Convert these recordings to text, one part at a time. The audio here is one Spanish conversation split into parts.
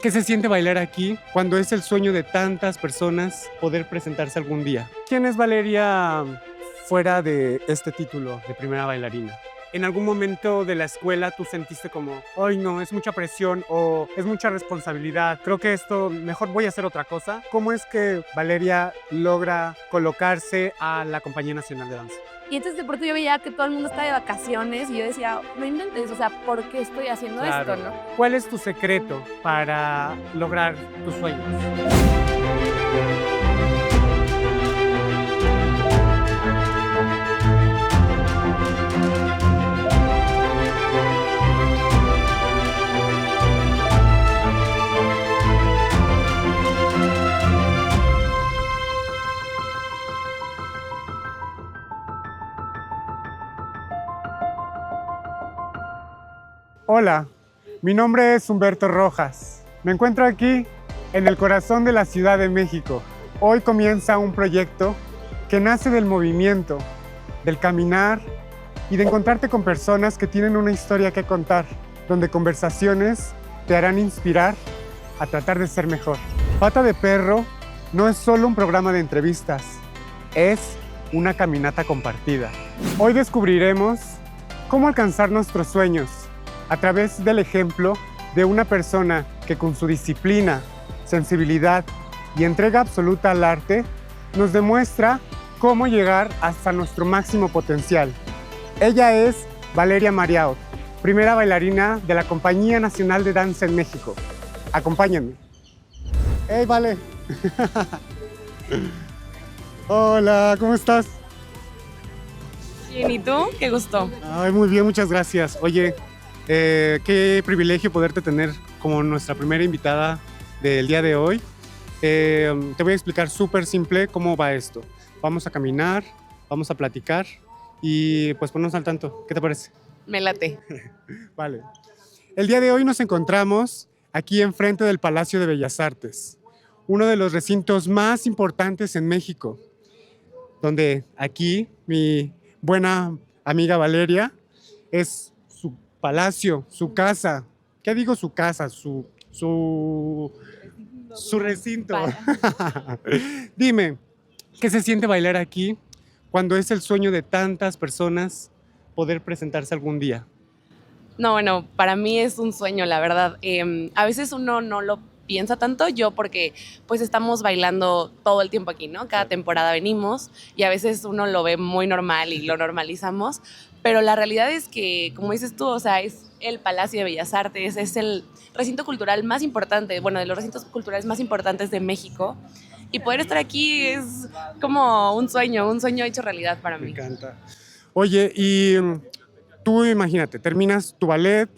¿Qué se siente bailar aquí cuando es el sueño de tantas personas poder presentarse algún día? ¿Quién es Valeria fuera de este título de primera bailarina? ¿En algún momento de la escuela tú sentiste como, ay no, es mucha presión o es mucha responsabilidad, creo que esto, mejor voy a hacer otra cosa? ¿Cómo es que Valeria logra colocarse a la Compañía Nacional de Danza? Y entonces de pronto yo veía que todo el mundo estaba de vacaciones y yo decía, no inventes, o sea, ¿por qué estoy haciendo Claro. esto, no? ¿Cuál es tu secreto para lograr tus sueños? Hola, mi nombre es Humberto Rojas. Me encuentro aquí en el corazón de la Ciudad de México. Hoy comienza un proyecto que nace del movimiento, del caminar y de encontrarte con personas que tienen una historia que contar, donde conversaciones te harán inspirar a tratar de ser mejor. Pata de Perro no es solo un programa de entrevistas, es una caminata compartida. Hoy descubriremos cómo alcanzar nuestros sueños a través del ejemplo de una persona que con su disciplina, sensibilidad y entrega absoluta al arte nos demuestra cómo llegar hasta nuestro máximo potencial. Ella es Valeria Mariaot, primera bailarina de la Compañía Nacional de Danza en México. Acompáñenme. ¡Hey, Vale! Hola, ¿cómo estás? Bien, ¿y tú? Qué gusto. Ay, muy bien, muchas gracias. Oye, qué privilegio poderte tener como nuestra primera invitada del día de hoy. Te voy a explicar súper simple cómo va esto. Vamos a caminar, vamos a platicar y pues ponernos al tanto. ¿Qué te parece? Me late. Vale. El día de hoy nos encontramos aquí enfrente del Palacio de Bellas Artes, uno de los recintos más importantes en México, donde aquí mi buena amiga Valeria es su palacio, su casa. ¿Qué digo su casa? Su recinto. Dime, ¿qué se siente bailar aquí cuando es el sueño de tantas personas poder presentarse algún día? No, bueno, para mí es un sueño, la verdad. A veces uno no lo piensa tanto, yo porque pues estamos bailando todo el tiempo aquí, ¿no? Cada temporada venimos y a veces uno lo ve muy normal y lo normalizamos, pero la realidad es que, como dices tú, o sea, es el Palacio de Bellas Artes, es el recinto cultural más importante, bueno, de los recintos culturales más importantes de México, y poder estar aquí es como un sueño hecho realidad para Me mí. encanta. Oye, y tú imagínate, terminas tu ballet,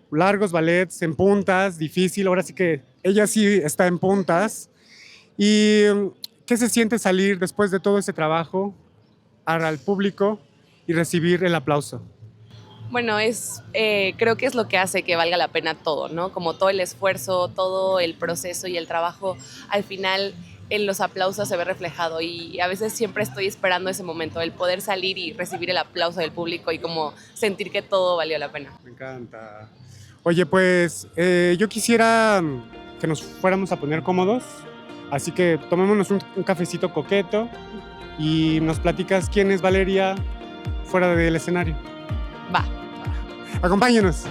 largos ballets en puntas, difícil, ahora sí que ella sí está en puntas. ¿Y qué se siente salir después de todo ese trabajo al público y recibir el aplauso? Bueno, creo que es lo que hace que valga la pena todo, ¿no? Como todo el esfuerzo, todo el proceso y el trabajo, al final en los aplausos se ve reflejado y a veces siempre estoy esperando ese momento, el poder salir y recibir el aplauso del público y como sentir que todo valió la pena. Me encanta. Oye, pues yo quisiera que nos fuéramos a poner cómodos, así que tomémonos un cafecito coqueto y nos platicas quién es Valeria fuera del escenario. Va. Acompáñenos.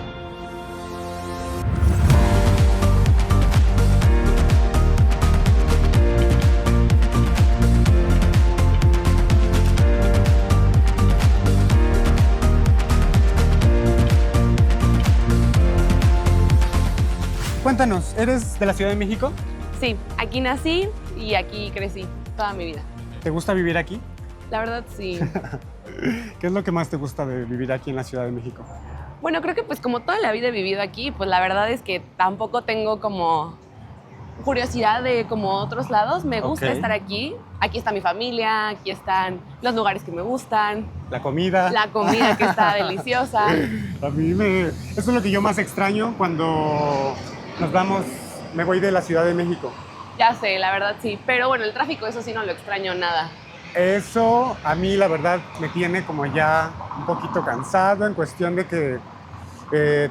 Cuéntanos, ¿eres de la Ciudad de México? Sí, aquí nací y aquí crecí toda mi vida. ¿Te gusta vivir aquí? La verdad, sí. ¿Qué es lo que más te gusta de vivir aquí en la Ciudad de México? Bueno, creo que pues como toda la vida he vivido aquí, pues la verdad es que tampoco tengo como curiosidad de como otros lados. Me gusta Ok. estar aquí. Aquí está mi familia, aquí están los lugares que me gustan, La comida. la comida que está deliciosa. Eso es lo que yo más extraño cuando me voy de la Ciudad de México. Ya sé, la verdad sí. Pero bueno, el tráfico, eso sí no lo extraño nada. Eso a mí la verdad me tiene como ya un poquito cansado en cuestión de que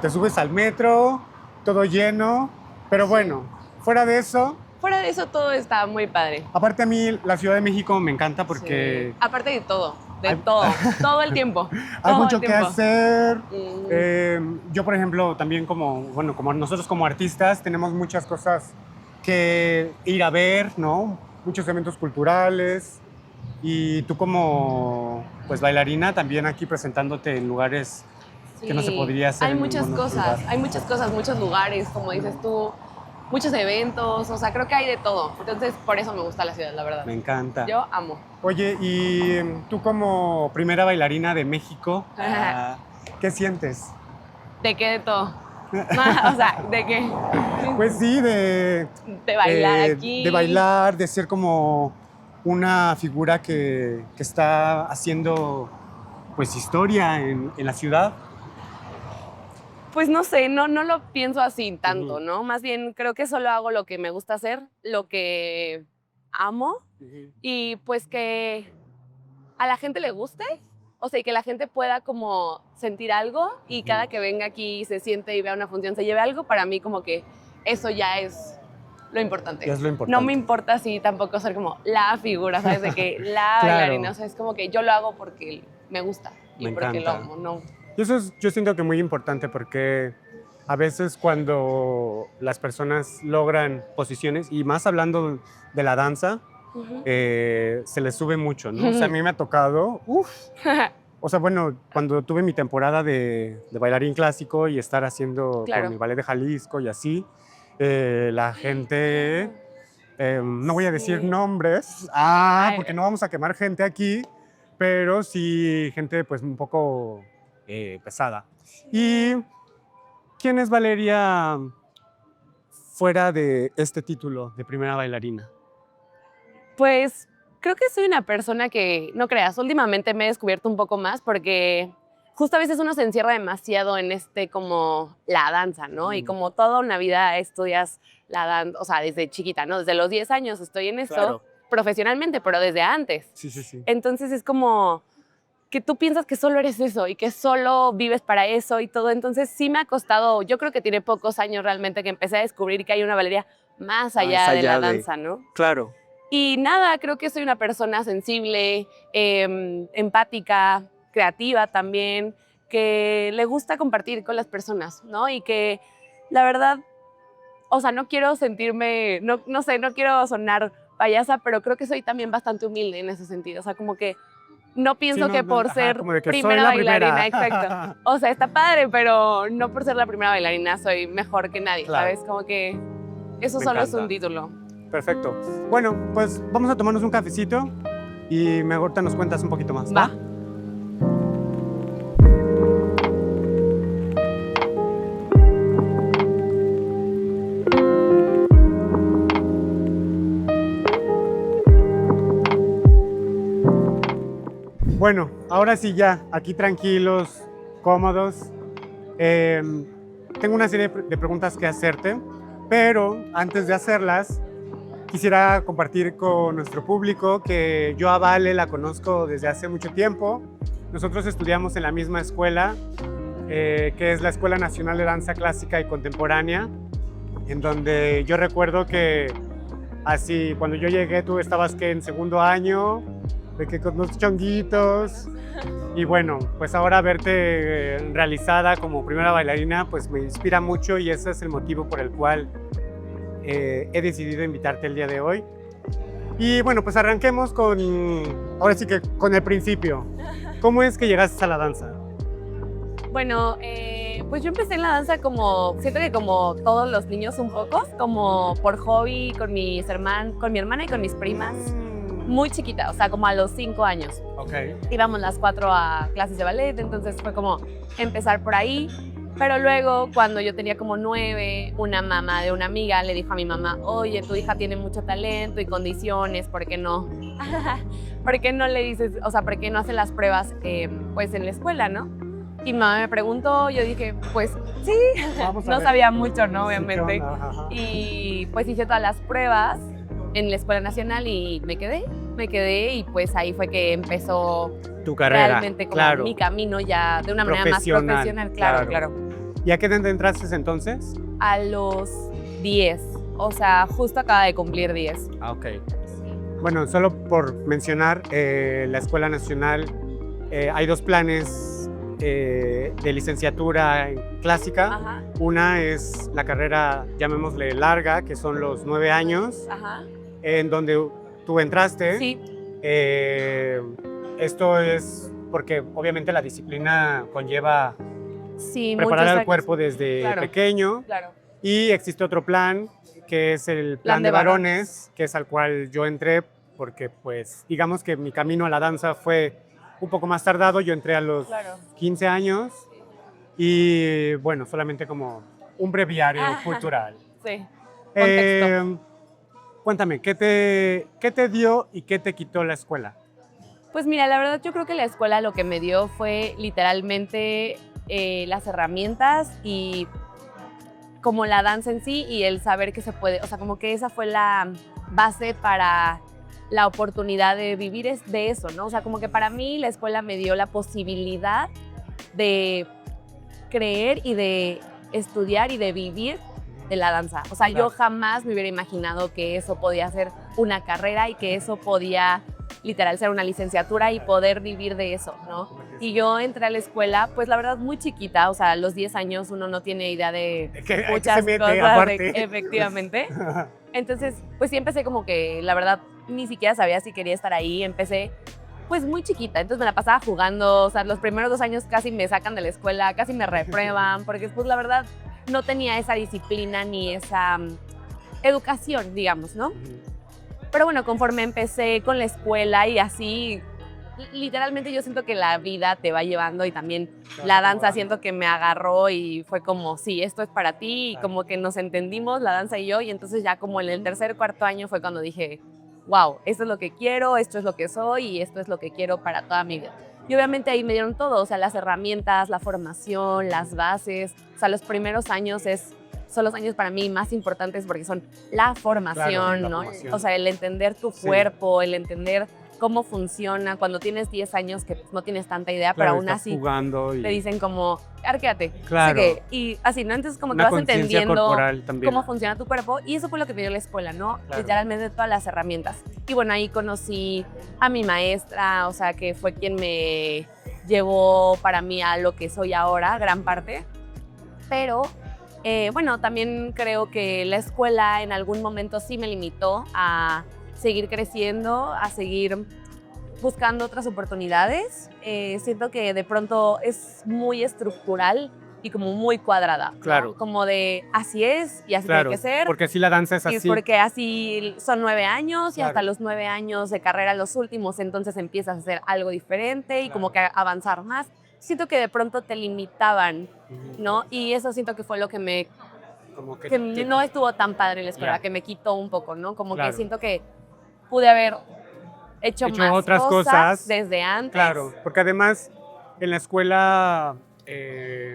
te subes al metro, todo lleno, Pero bueno, fuera de eso, Fuera de eso, todo está muy padre. aparte a mí la Ciudad de México me encanta porque Sí. Aparte de todo, Hay- todo el tiempo. hay todo mucho el que tiempo. hacer. Mm. Yo, por ejemplo, también como nosotros como artistas tenemos muchas cosas que ir a ver, ¿no? Muchos eventos culturales. Y tú como pues bailarina también aquí presentándote en lugares que no se Sí, podría hacer hay en muchas ningún otro cosas, lugar. hay muchas cosas, muchos lugares, como dices tú, muchos eventos, o sea, creo que hay de todo. Entonces, por eso me gusta la ciudad, la verdad. Me encanta. Yo amo. Oye, y tú como primera bailarina de México, ¿qué sientes? ¿De qué de todo? O sea, ¿de qué? Pues sí, De bailar aquí. de bailar, de ser como una figura que está haciendo pues historia en la ciudad. Pues no sé, no lo pienso así tanto, Ujú. ¿no? Más bien creo que solo hago lo que me gusta hacer, lo que amo y pues que a la gente le guste, o sea, y que la gente pueda como sentir algo y cada que venga aquí se siente y vea una función, se lleve algo, para mí como que eso ya es lo importante. Es lo importante. No me importa si tampoco ser como la figura, ¿sabes? De que la Claro. bailarina, o sea, es como que yo lo hago porque me gusta y Me porque lo encanta. amo, ¿no? Y eso es, yo siento que muy importante porque a veces cuando las personas logran posiciones, y más hablando de la danza, Ujú. se les sube mucho, ¿no? O sea, a mí me ha tocado, o sea, bueno, cuando tuve mi temporada de bailarín clásico y estar haciendo Claro. con el Ballet de Jalisco y así, la gente, no voy a decir Sí. nombres, Ay. porque no vamos a quemar gente aquí, pero sí gente pues un poco pesada. ¿Y quién es Valeria fuera de este título de primera bailarina? Pues creo que soy una persona que, no creas, últimamente me he descubierto un poco más porque justo a veces uno se encierra demasiado en como la danza, ¿no? Y como toda una vida estudias la danza, o sea, desde chiquita, ¿no? Desde los 10 años estoy en eso Claro. profesionalmente, pero desde antes. Sí, sí, sí. Entonces es como que tú piensas que solo eres eso y que solo vives para eso y todo. Entonces sí me ha costado, yo creo que tiene pocos años realmente que empecé a descubrir que hay una Valeria más allá de la danza, ¿no? Claro. Y nada, creo que soy una persona sensible, empática, creativa también, que le gusta compartir con las personas, ¿no? Y que la verdad, o sea, no quiero sentirme, no sé, no quiero sonar payasa, pero creo que soy también bastante humilde en ese sentido. O sea, como que no pienso que por ser como de que soy primera la bailarina, primera. exacto. O sea, está padre, pero no por ser la primera bailarina soy mejor que nadie, Claro. ¿sabes? Como que eso Me solo es encanta. un título. Perfecto. Bueno, pues vamos a tomarnos un cafecito y ahorita nos cuentas un poquito más. Va. Bueno, ahora sí ya, aquí tranquilos, cómodos. Tengo una serie de preguntas que hacerte, pero antes de hacerlas, quisiera compartir con nuestro público que yo a Vale la conozco desde hace mucho tiempo. Nosotros estudiamos en la misma escuela, que es la Escuela Nacional de Danza Clásica y Contemporánea, en donde yo recuerdo que así, cuando yo llegué, tú estabas que en segundo año, de que con unos chonguitos. Y bueno, pues ahora verte realizada como primera bailarina, pues me inspira mucho y ese es el motivo por el cual he decidido invitarte el día de hoy. Y bueno, pues arranquemos ahora sí que con el principio. ¿Cómo es que llegaste a la danza? Bueno, pues yo empecé en la danza siento que como todos los niños un poco, como por hobby, con mi hermana y con mis primas, muy chiquita, o sea, como a los 5 años. Ok. Íbamos las 4 a clases de ballet, entonces fue como empezar por ahí. Pero luego, cuando yo tenía como 9, una mamá de una amiga le dijo a mi mamá, oye, tu hija tiene mucho talento y condiciones, ¿por qué no? ¿Por qué no le dices, o sea, por qué no hace las pruebas pues en la escuela, no? Y mi mamá me preguntó, yo dije, pues sí, Vamos a no ver. sabía mucho, ¿no? Sí, ¿qué Obviamente. onda? Ajá. Y pues hice todas las pruebas en la Escuela Nacional y me quedé y pues ahí fue que empezó Tu carrera, realmente como claro. mi camino ya de una manera más Profesional, profesional, claro. ¿Y a qué edad entraste entonces? A los 10. O sea, justo acaba de cumplir 10. Ah, ok. Bueno, solo por mencionar, la Escuela Nacional, hay 2 planes de licenciatura clásica. Ajá, Una es la carrera, llamémosle larga, que son los 9 años, ajá. en donde tú entraste. Sí, Esto es porque obviamente la disciplina conlleva sí, preparar muchos al años. cuerpo desde Claro. pequeño. Claro. Y existe otro plan, que es el plan Plan de de varones, que es al cual yo entré, porque pues digamos que mi camino a la danza fue un poco más tardado. Yo entré a los Claro. 15 años y bueno, solamente como un breviario Ajá. cultural. Sí. Eh, Cuéntame, ¿qué te dio y qué te quitó la escuela? Pues mira, la verdad yo creo que la escuela lo que me dio fue literalmente las herramientas y como la danza en sí y el saber que se puede, o sea, como que esa fue la base para la oportunidad de vivir de eso, ¿no? O sea, como que para mí la escuela me dio la posibilidad de creer y de estudiar y de vivir de la danza. O sea, Claro. yo jamás me hubiera imaginado que eso podía ser una carrera y que eso podía literal ser una licenciatura y poder vivir de eso, ¿no? Y yo entré a la escuela, pues la verdad muy chiquita, o sea, a los 10 años uno no tiene idea de Que muchas se mete, cosas, aparte. efectivamente. Entonces, pues sí empecé como que, la verdad, ni siquiera sabía si quería estar ahí, empecé pues muy chiquita, entonces me la pasaba jugando, o sea, los primeros 2 años casi me sacan de la escuela, casi me reprueban, porque pues la verdad no tenía esa disciplina ni esa educación, digamos, ¿no? Pero bueno, conforme empecé con la escuela y así, literalmente yo siento que la vida te va llevando y también la danza siento que me agarró y fue como, sí, esto es para ti y como que nos entendimos, la danza y yo, y entonces ya como en el tercer, cuarto año fue cuando dije, wow, esto es lo que quiero, esto es lo que soy y esto es lo que quiero para toda mi vida. Y obviamente ahí me dieron todo, o sea, las herramientas, la formación, las bases, o sea, los primeros años son los años para mí más importantes porque son la formación, Claro, la ¿no? formación. O sea, el entender tu Sí. cuerpo, el entender cómo funciona cuando tienes 10 años que pues, no tienes tanta idea, Claro, pero aún estás así jugando y te dicen como, árqueate. Claro. Y así, ¿no? Entonces como que una vas conciencia entendiendo corporal también. cómo funciona tu cuerpo y eso fue lo que me dio la escuela, ¿no? Claro. Literalmente todas las herramientas. Y bueno, ahí conocí a mi maestra, o sea, que fue quien me llevó para mí a lo que soy ahora, gran parte. Pero bueno, también creo que la escuela en algún momento sí me limitó a seguir creciendo, a seguir buscando otras oportunidades. Siento que de pronto es muy estructural y como muy cuadrada, ¿no? Claro. Como de así es y así Claro, tiene que ser. porque si la danza es Y así. porque así son 9 años y Claro. hasta los 9 años de carrera, los últimos, entonces empiezas a hacer algo diferente y Claro. como que avanzar más. Siento que de pronto te limitaban, ¿no? Y eso siento que fue lo que me Como que no estuvo tan padre en la escuela, Ya. que me quitó un poco, ¿no? Como Claro. que siento que pude haber hecho más otras cosas. desde antes. Claro, porque además en la escuela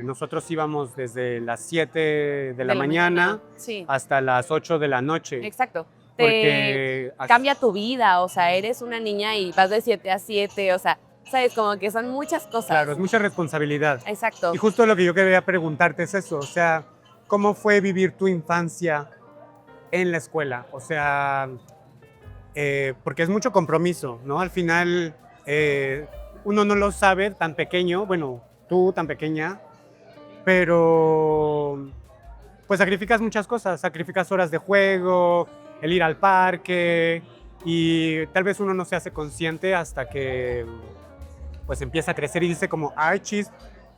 nosotros íbamos desde las 7 de la mañana Sí, hasta las 8 de la noche. exacto. Porque Cambia tu vida, o sea, eres una niña y vas de 7 a 7, o sea, sabes, como que son muchas cosas. Claro, es mucha responsabilidad. Exacto. Y justo lo que yo quería preguntarte es eso, o sea, ¿cómo fue vivir tu infancia en la escuela? O sea, porque es mucho compromiso, ¿no? Al final uno no lo sabe tan pequeño, bueno, tú tan pequeña, pero pues sacrificas muchas cosas, sacrificas horas de juego, el ir al parque y tal vez uno no se hace consciente hasta que pues empieza a crecer y dice como, ay, chis,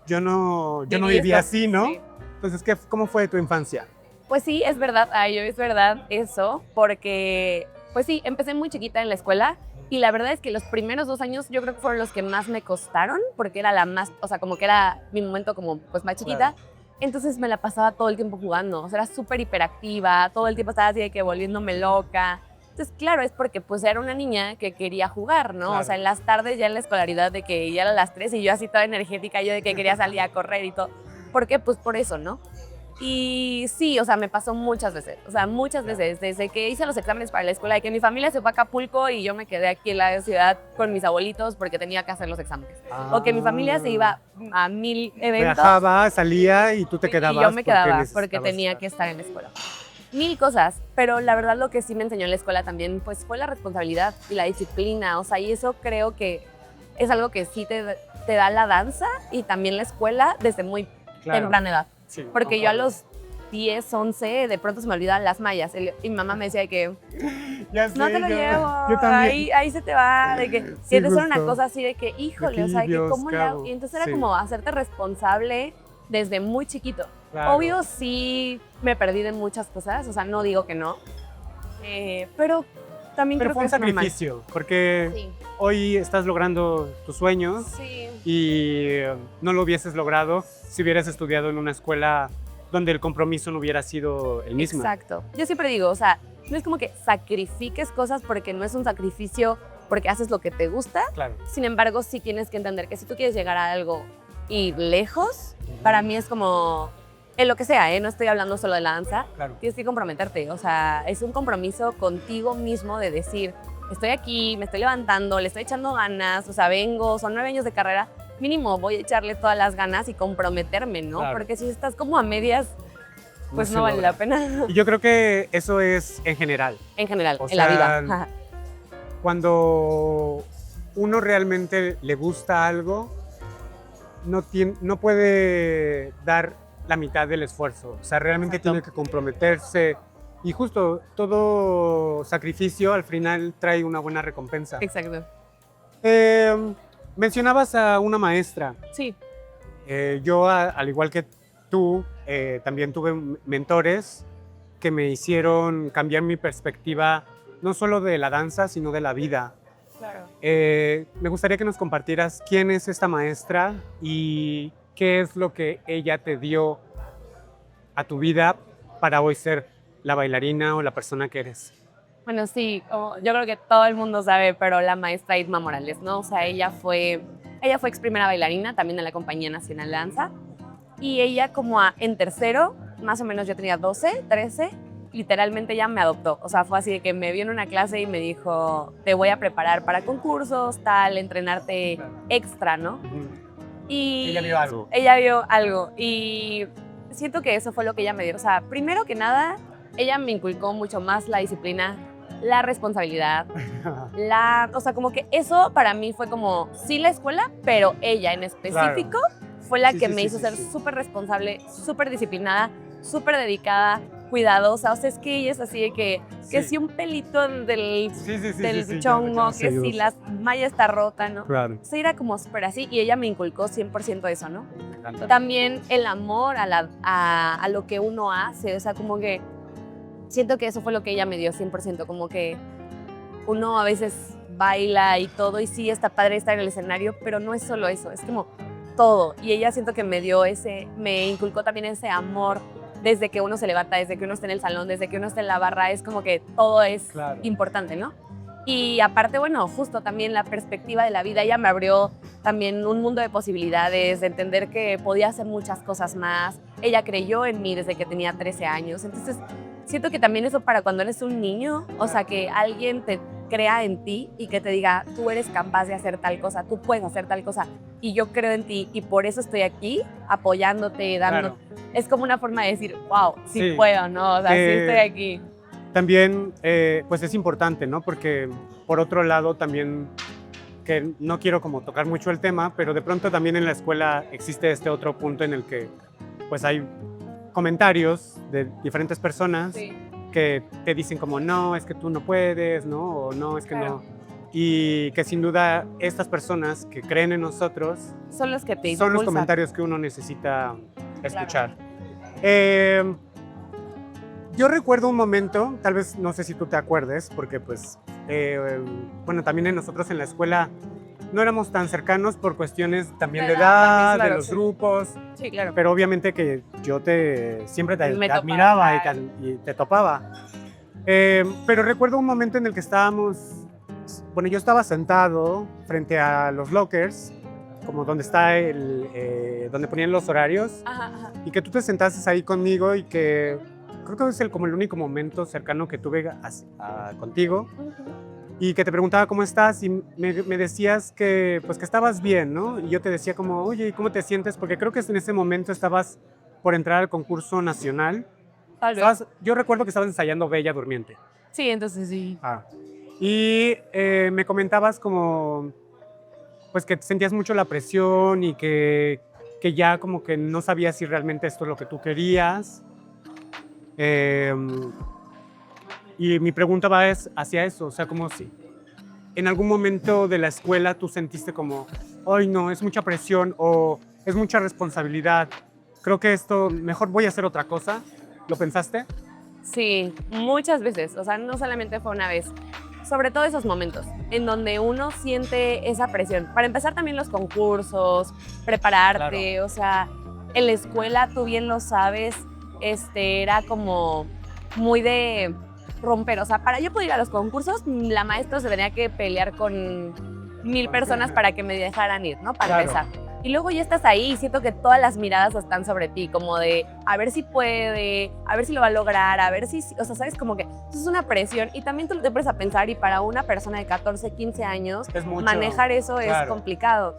yo no viví así, ¿no? Sí. Entonces, ¿cómo fue tu infancia? Pues sí, es verdad, es verdad eso, porque pues sí, empecé muy chiquita en la escuela y la verdad es que los primeros 2 años yo creo que fueron los que más me costaron, porque era la más, o sea, como que era mi momento como pues más chiquita. Claro. Entonces me la pasaba todo el tiempo jugando, o sea, era súper hiperactiva, todo el tiempo estaba así de que volviéndome loca. Entonces, claro, es porque pues era una niña que quería jugar, ¿no? Claro. O sea, en las tardes ya en la escolaridad de que ya eran las 3 y yo así toda energética, yo de que quería salir a correr y todo. ¿Por qué? Pues por eso, ¿no? Y sí, o sea, me pasó muchas veces, o sea, muchas veces, desde que hice los exámenes para la escuela, de que mi familia se fue a Acapulco y yo me quedé aquí en la ciudad con mis abuelitos porque tenía que hacer los exámenes. O que mi familia se iba a 1000 eventos. Viajaba, salía y tú te quedabas. Y yo me quedaba porque necesitabas tenía estar. que estar en la escuela. mil cosas, pero la verdad lo que sí me enseñó en la escuela también pues fue la responsabilidad y la disciplina, o sea, y eso creo que es algo que sí te da la danza y también la escuela desde muy temprana edad. Sí, Porque yo a los 10, 11, de pronto se me olvidaban las mallas y mi mamá me decía que Ya sé, no te lo llevo, yo también. ahí se te va, de que Sí, quieres hacer una justo. cosa así de que, híjole, o sea, que Dios, cómo ¿qué le hago? hago? Y entonces era Sí. como hacerte responsable desde muy chiquito. Claro. Obvio sí me perdí de muchas cosas, o sea, no digo que no, pero también Pero creo fue que un es normal. sacrificio, porque Sí, hoy estás logrando tus sueños sí. y no lo hubieses logrado si hubieras estudiado en una escuela donde el compromiso no hubiera sido el mismo. Exacto. Yo siempre digo, o sea, no es como que sacrifiques cosas porque no es un sacrificio porque haces lo que te gusta. Claro. Sin embargo, sí tienes que entender que si tú quieres llegar a algo y lejos, para mí es como en lo que sea, ¿eh? No estoy hablando solo de la danza. Claro. Tienes que comprometerte. O sea, es un compromiso contigo mismo de decir, estoy aquí, me estoy levantando, le estoy echando ganas, o sea, vengo, son 9 años de carrera, mínimo voy a echarle todas las ganas y comprometerme, ¿no? Claro. Porque si estás como a medias, pues se no vale logra. la pena. Y yo creo que eso es en general. En general, O en la sea, vida. Ajá. Cuando uno realmente le gusta algo, no puede dar la mitad del esfuerzo. O sea, realmente Exacto. tiene que comprometerse. Y justo todo sacrificio al final trae una buena recompensa. Exacto. Mencionabas a una maestra. Sí, Yo, al igual que tú, también tuve mentores que me hicieron cambiar mi perspectiva, no solo de la danza, sino de la vida. claro. Me gustaría que nos compartieras quién es esta maestra y qué es lo que ella te dio a tu vida para hoy ser la bailarina o la persona que eres. Bueno, sí, yo creo que todo el mundo sabe, pero la maestra Irma Morales, ¿no? O sea, ella fue ex primera bailarina también en la Compañía Nacional de Danza. Y ella en tercero, más o menos yo tenía 12, 13, literalmente ella me adoptó. O sea, fue así de que me vio en una clase y me dijo, te voy a preparar para concursos, tal, entrenarte extra, ¿no? Y Ella vio algo. Ella vio algo y siento que eso fue lo que ella me dio. O sea, primero que nada, ella me inculcó mucho más la disciplina, la responsabilidad, o sea, como que eso para mí fue como, sí la escuela, pero ella en específico fue la Sí, que sí, me sí, hizo sí, ser sí. súper responsable, súper disciplinada, súper dedicada, cuidadosa. O sea, es que ella es así de que Sí. si un pelito del Sí, sí, sí, del sí, sí, chongo, ya, que si la malla está rota, ¿no? Claro. O sea, era como súper así y ella me inculcó 100% eso, ¿no? Me encanta. También el amor a lo que uno hace, o sea, como que siento que eso fue lo que ella me dio 100%, como que uno a veces baila y todo y sí está padre estar en el escenario, pero no es solo eso, es como todo. Y ella siento que me inculcó también ese amor desde que uno se levanta, desde que uno está en el salón, desde que uno está en la barra, es como que todo es Claro. importante, ¿no? Y aparte, bueno, justo también la perspectiva de la vida, ella me abrió también un mundo de posibilidades, de entender que podía hacer muchas cosas más. Ella creyó en mí desde que tenía 13 años, entonces siento que también eso para cuando eres un niño, o sea, que alguien te crea en ti y que te diga, tú eres capaz de hacer tal cosa, tú puedes hacer tal cosa, y yo creo en ti y por eso estoy aquí apoyándote, dando. Claro. Es como una forma de decir, wow, sí, Sí. puedo, ¿no? O sea, sí estoy aquí. También, pues es importante, ¿no? Porque por otro lado también, que no quiero como tocar mucho el tema, pero de pronto también en la escuela existe este otro punto en el que pues hay comentarios de diferentes personas Sí. que te dicen como, no, es que tú no puedes, ¿no? O no, es que Claro. no. Y que sin duda estas personas que creen en nosotros Son los que te son los impulsan. comentarios que uno necesita escuchar. Yo recuerdo un momento, tal vez no sé si tú te acuerdes, porque pues, bueno, también nosotros en la escuela no éramos tan cercanos por cuestiones también de De edad, edad, también, de claro, los sí. grupos, Sí, claro. pero obviamente que yo siempre te Me admiraba y topaba. y te topaba. Pero recuerdo un momento en el que bueno, yo estaba sentado frente a los lockers, como donde está donde ponían los horarios, Ajá, ajá. y que tú te sentaste ahí conmigo y que creo que es como el único momento cercano que tuve contigo, y que te preguntaba cómo estás y me decías que pues que estabas bien, ¿no? Y yo te decía como, oye, ¿y cómo te sientes? Porque creo que en ese momento estabas por entrar al concurso nacional Tal vez. Yo recuerdo que estabas ensayando Bella Durmiente. Sí, entonces sí. Y me comentabas como, pues que sentías mucho la presión y que ya como que no sabías si realmente esto es lo que tú querías. Y mi pregunta va hacia eso, o sea, como si en algún momento de la escuela tú sentiste como, ay no, es mucha presión o es mucha responsabilidad, creo que esto, mejor voy a hacer otra cosa. ¿Lo pensaste? Sí, muchas veces. O sea, no solamente fue una vez. Sobre todo esos momentos en donde uno siente esa presión. Para empezar también los concursos, prepararte, Claro. o sea, en la escuela, tú bien lo sabes, era como muy de romper. O sea, para yo poder ir a los concursos, la maestra se tenía que pelear con 1000 personas para que me dejaran ir, ¿no? Para Claro. empezar. Y luego ya estás ahí y siento que todas las miradas están sobre ti, como de a ver si puede, a ver si lo va a lograr, a ver si, o sea, sabes, como que eso es una presión y también tú te pones a pensar y para una persona de 14, 15 años, Es mucho. manejar eso Claro. es complicado.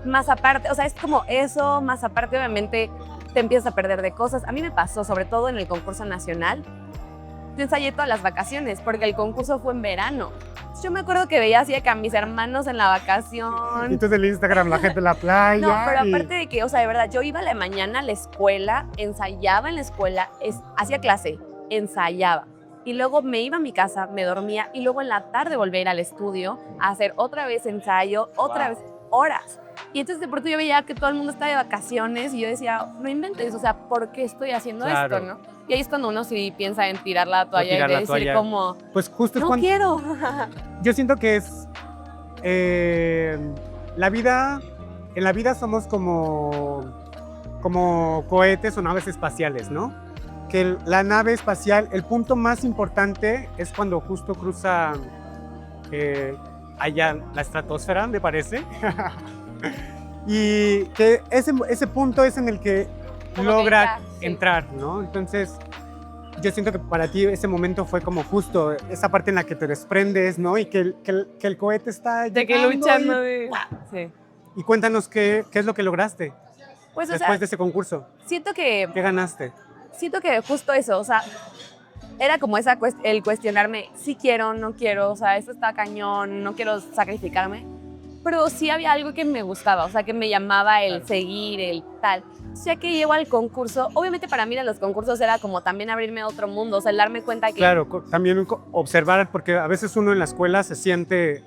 Más aparte, o sea, es como eso, más aparte obviamente te empiezas a perder de cosas. A mí me pasó, sobre todo en el concurso nacional, yo ensayé todas las vacaciones porque el concurso fue en verano. Yo me acuerdo que veía así de que a mis hermanos en la vacación. Y tú del Instagram, la gente en la playa. No, pero y- aparte de que, o sea, de verdad, yo iba a la mañana a la escuela, ensayaba en la escuela, hacía clase, ensayaba. Y luego me iba a mi casa, me dormía y luego en la tarde volví a ir al estudio a hacer otra vez ensayo, otra vez horas. Y entonces de pronto yo veía que todo el mundo estaba de vacaciones y yo decía, no inventes, o sea, ¿por qué estoy haciendo Claro. esto, no? Y ahí es cuando uno sí piensa en tirar la toalla tirar y la decir toalla. como, Pues justo es no cuando quiero. yo siento que es la vida, en la vida somos como cohetes o naves espaciales, ¿no? Que la nave espacial, el punto más importante es cuando justo cruza allá la estratosfera, me parece. Y que ese punto es en el que Como que logra ya, sí. entrar, ¿no? Entonces, yo siento que para ti ese momento fue como justo esa parte en la que te desprendes, ¿no? Y que el cohete está De que llegando luchando y, de... Sí. y cuéntanos qué es lo que lograste Pues, o después sea, de ese concurso. siento que ¿Qué ganaste? justo eso, o sea, era como el cuestionarme si quiero, no quiero, o sea, esto está cañón, no quiero sacrificarme, pero sí había algo que me gustaba, o sea, que me llamaba el Claro. seguir, el tal. Ya que llego al concurso, obviamente para mí los concursos era como también abrirme a otro mundo, o sea, el darme cuenta que Claro, también observar, porque a veces uno en la escuela se siente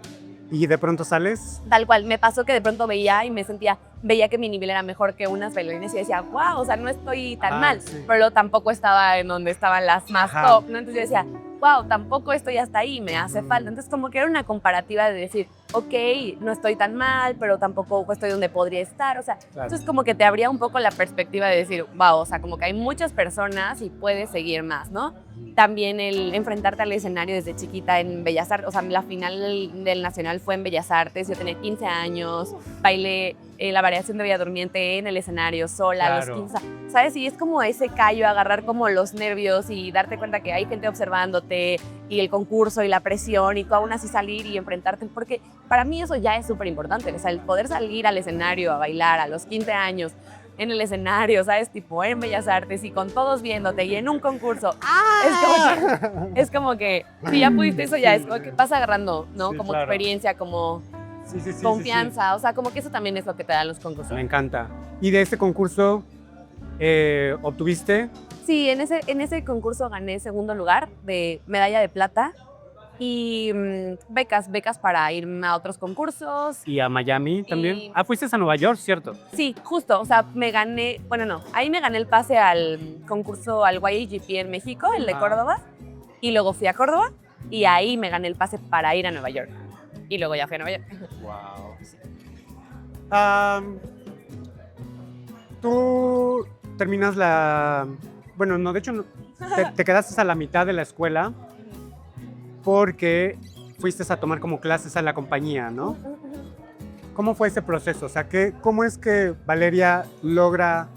y de pronto sales. tal cual, me pasó que de pronto veía y me sentía, veía que mi nivel era mejor que unas bailarinas y decía, wow, o sea, no estoy tan mal, Sí. pero tampoco estaba en donde estaban las más Ajá. top, ¿no? Entonces yo decía, wow, tampoco estoy hasta ahí, me hace falta. Entonces como que era una comparativa de decir, ok, no estoy tan mal, pero tampoco estoy donde podría estar, o sea, Claro. entonces como que te abría un poco la perspectiva de decir, wow, o sea, como que hay muchas personas y puedes seguir más, ¿no? También el enfrentarte al escenario desde chiquita en Bellas Artes, o sea, la final del Nacional fue en Bellas Artes, yo tenía 15 años, bailé la variación de Bella Durmiente en el escenario sola a los Claro. 15, ¿sabes? Y es como ese callo, agarrar como los nervios y darte cuenta que hay gente observándote y el concurso y la presión y tú aún así salir y enfrentarte, porque para mí eso ya es súper importante, o sea, el poder salir al escenario a bailar a los 15 años, en el escenario, ¿sabes? Tipo en Bellas Artes y con todos viéndote y en un concurso. Es como que si ya pudiste eso, ya es como que vas agarrando, ¿no? Sí, como claro. experiencia, como Sí, sí, sí, confianza. O sea, como que eso también es lo que te dan los sí, concursos. sí. Me encanta. ¿Y de este concurso obtuviste? Sí, en ese concurso gané segundo lugar de medalla de plata y becas para irme a otros concursos. ¿Y a Miami también? Y- Fuiste a Nueva York, ¿cierto? Sí, justo, o sea, me gané, bueno, no, ahí me gané el pase al concurso, al YAGP en México, el de Ah. Córdoba, y luego fui a Córdoba y ahí me gané el pase para ir a Nueva York. Y luego ya fui a Nueva York. Wow. Tú terminas bueno, no, de hecho, te quedaste a la mitad de la escuela porque fuiste a tomar como clases a la compañía, ¿no? ¿Cómo fue ese proceso? O sea, ¿cómo es que Valeria logra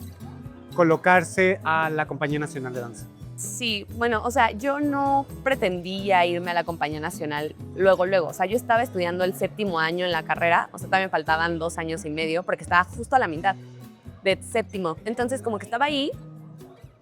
colocarse a la Compañía Nacional de Danza? Sí, bueno, o sea, yo no pretendía irme a la Compañía Nacional luego. O sea, yo estaba estudiando el 7º año en la carrera, o sea, todavía me faltaban 2 años y medio porque estaba justo a la mitad de 7º. Entonces, como que estaba ahí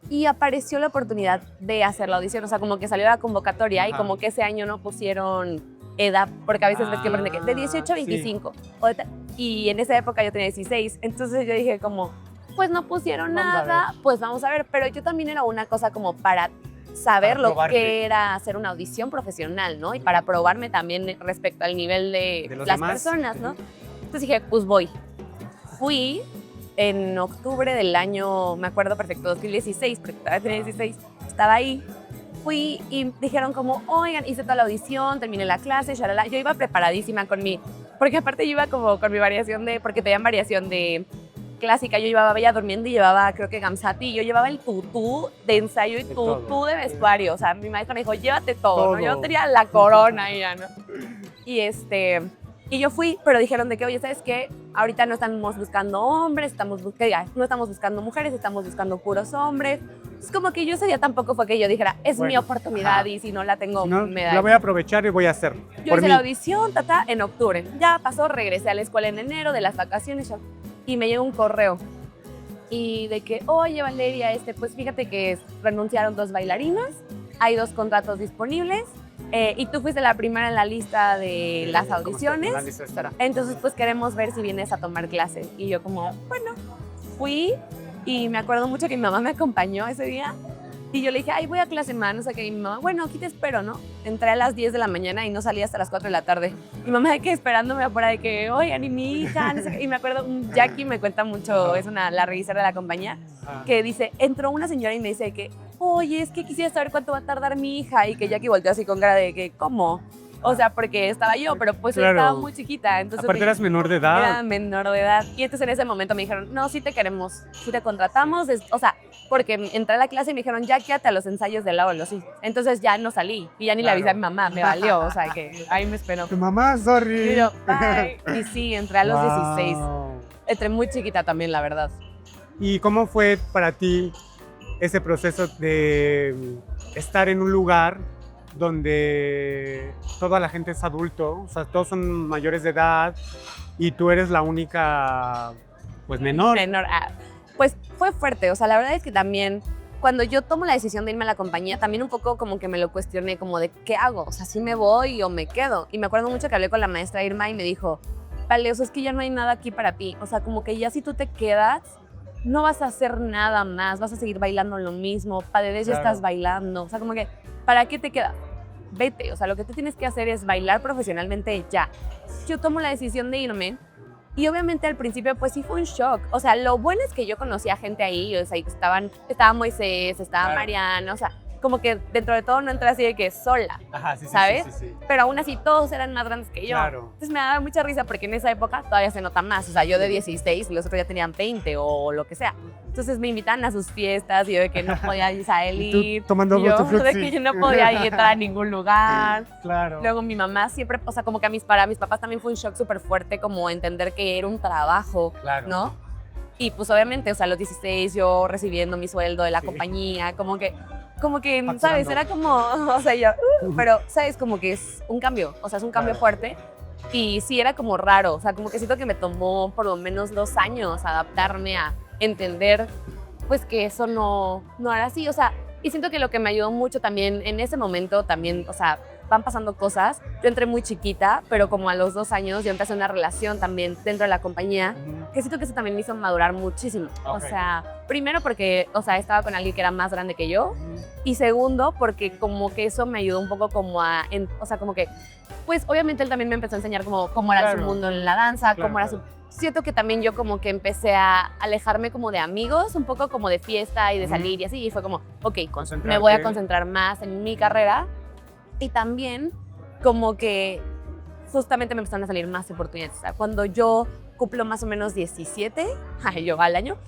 y apareció la oportunidad de hacer la audición, o sea, como que salió la convocatoria y Ajá. como que ese año no pusieron edad, porque a veces ves que ponen de que de 18 a Sí. 25, o de y en esa época yo tenía 16, entonces yo dije como, pues no pusieron Vamos a nada, pues vamos a ver, pero yo también era una cosa como para saber Para lo probarte. que era hacer una audición profesional, ¿no? Y para probarme también respecto al nivel de, De los las demás. personas, ¿no? Entonces dije, pues voy. Fui en octubre del año, me acuerdo perfecto, 2016, porque todavía tenía 16, estaba ahí. Fui y dijeron como, oigan, hice toda la audición, terminé la clase, shalala. Yo iba preparadísima con mi, porque aparte yo iba como con mi variación de, porque pedían variación de clásica, yo llevaba Bella Durmiente y llevaba creo que Gamsati, y yo llevaba el tutú de ensayo y De tutú todo. de vestuario, o sea, mi maestra me dijo, llévate todo, ¿no? Yo Todo. tenía la corona y ya, ¿no? Y y yo fui, pero dijeron de que, oye, ¿sabes qué? Ahorita no estamos buscando hombres, no estamos buscando mujeres, estamos buscando puros hombres. Es como que yo ese día tampoco fue que yo dijera, es mi Bueno, oportunidad ajá. y si no la tengo, Si no, me da. la voy a aprovechar y voy a hacer. Yo por hice mí. la audición, en octubre. Ya pasó, regresé a la escuela en enero de las vacaciones y me llegó un correo. Y de que, oye, Valeria, pues fíjate que renunciaron 2 bailarinas, hay 2 contratos disponibles y tú fuiste la primera en la lista de las audiciones. La lista estará. Entonces, pues queremos ver si vienes a tomar clase. Y yo como, bueno, fui y me acuerdo mucho que mi mamá me acompañó ese día. Y yo le dije, ay, voy a clase, ma, no sé qué. Y mi mamá, bueno, aquí te espero, ¿no? Entré a las 10 de la mañana y no salí hasta las 4 de la tarde. Mi mamá de que esperándome afuera de que, oigan, y mi hija, no sé qué. Y me acuerdo, Jackie me cuenta mucho, es la revisora de la compañía, Ajá. que dice, entró una señora y me dice que, oye, es que quisiera saber cuánto va a tardar mi hija. Y que Jackie volteó así con cara de que, ¿cómo? O sea, porque estaba yo, pero pues Claro. estaba muy chiquita. Entonces Aparte eras menor de edad. era menor de edad. Y entonces en ese momento me dijeron, no, sí te queremos, sí te contratamos. O sea, porque entré a la clase y me dijeron, ya quédate a los ensayos de la OLO, sí. Entonces ya no salí y ya ni le avisé a mi mamá, me valió. O sea, que ahí me esperó. Tu mamá, sorry. Y yo, bye. Y sí, entré a los 16. Wow. Entré muy chiquita también, la verdad. ¿Y cómo fue para ti ese proceso de estar en un lugar donde toda la gente es adulto, o sea, todos son mayores de edad y tú eres la única, pues, menor? Pues fue fuerte, o sea, la verdad es que también cuando yo tomo la decisión de irme a la compañía, también un poco como que me lo cuestioné, como de ¿qué hago? O sea, ¿sí me voy o me quedo? Y me acuerdo mucho que hablé con la maestra Irma y me dijo, vale, o sea, es que ya no hay nada aquí para ti, o sea, como que ya si tú te quedas, no vas a hacer nada más, vas a seguir bailando lo mismo, paredes ya Claro. estás bailando, o sea, como que, ¿para qué te quedas? Vete, o sea, lo que tú tienes que hacer es bailar profesionalmente ya. Yo tomo la decisión de irme y obviamente al principio pues sí fue un shock. O sea, lo bueno es que yo conocía gente ahí, o sea, estaba Moisés, estaba Claro. Mariana, o sea, como que dentro de todo no entré así de que sola, Ajá, sí, sí, ¿sabes? sí, sí, sí. pero aún así todos eran más grandes que yo. Claro. Entonces me daba mucha risa porque en esa época todavía se nota más, o sea, yo de 16 y los otros ya tenían 20 o lo que sea. Entonces me invitaban a sus fiestas y yo de que no podía Y salir. tú tomando Y yo tu de frutti. que yo no podía ir entrar a ningún lugar. Claro. Luego mi mamá siempre, o sea, como que para mis papás también fue un shock súper fuerte como entender que era un trabajo, Claro. ¿no? Y pues obviamente, o sea, a los 16 yo recibiendo mi sueldo de la Sí. compañía, como que, ¿sabes? Facturando. Era como, o sea, yo, pero, ¿sabes? Como que es un cambio, o sea, es un cambio Claro. fuerte. Y sí era como raro, o sea, como que siento que me tomó por lo menos 2 años adaptarme a entender, pues, que eso no era así, o sea, y siento que lo que me ayudó mucho también en ese momento, también, o sea, van pasando cosas. Yo entré muy chiquita, pero como a los 2 años yo empecé una relación también dentro de la compañía, Ujú. que siento que eso también me hizo madurar muchísimo. O Ok. sea, primero porque, o sea, estaba con alguien que era más grande que yo, y segundo porque como que eso me ayudó un poco como o sea, como que, pues obviamente él también me empezó a enseñar cómo era su Claro. mundo en la danza, Claro, cómo era su... claro. Siento que también yo como que empecé a alejarme como de amigos, un poco como de fiesta y de Ujú. salir y así, y fue como, ok, me Concentrarte. voy a concentrar más en mi carrera, y también como que justamente me empezaron a salir más oportunidades. O sea, cuando yo cumplo más o menos 17, yo al año,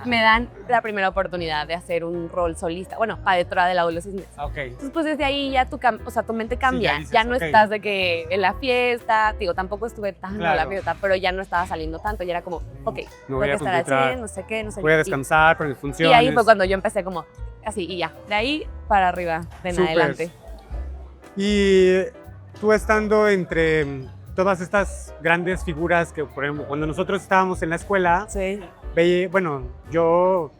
me dan la primera oportunidad de hacer un rol solista, bueno, para detrás de la Los Cisnes. Ok. Entonces, pues desde ahí ya o sea, tu mente cambia, dices, ya no ok. estás de que en la fiesta, digo, tampoco estuve tanto en la Claro. fiesta, pero ya no estaba saliendo tanto, ya era como, ok, Me tengo voy que a estar así, concentrar. no sé qué, no sé Voy a qué. descansar, poner Y funciones. ahí fue cuando yo empecé como, así, y ya, de ahí para arriba, de en Súper. adelante. Y tú estando entre todas estas grandes figuras que, por ejemplo, cuando nosotros estábamos en la escuela, Sí. bueno, yo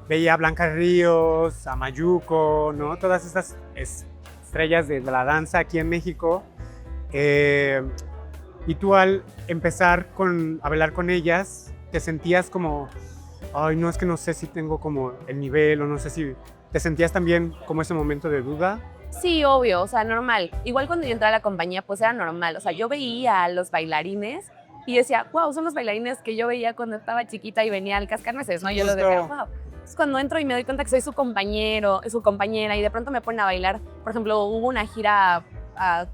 veía a Blanca Ríos, a Mayuko, ¿no? Todas estas estrellas de la danza aquí en México. Y tú al empezar a bailar con ellas, te sentías como, ay, no, es que no sé si tengo como el nivel o no sé si... ¿Te sentías también como ese momento de duda? Sí, obvio, o sea, normal. Igual cuando yo entré a la compañía, pues era normal. O sea, yo veía a los bailarines y decía, wow, son los bailarines que yo veía cuando estaba chiquita y venía al cascanueces, ¿no? Yo los decía, wow. Es cuando entro y me doy cuenta que soy su compañero, su compañera, y de pronto me ponen a bailar. Por ejemplo, hubo una gira a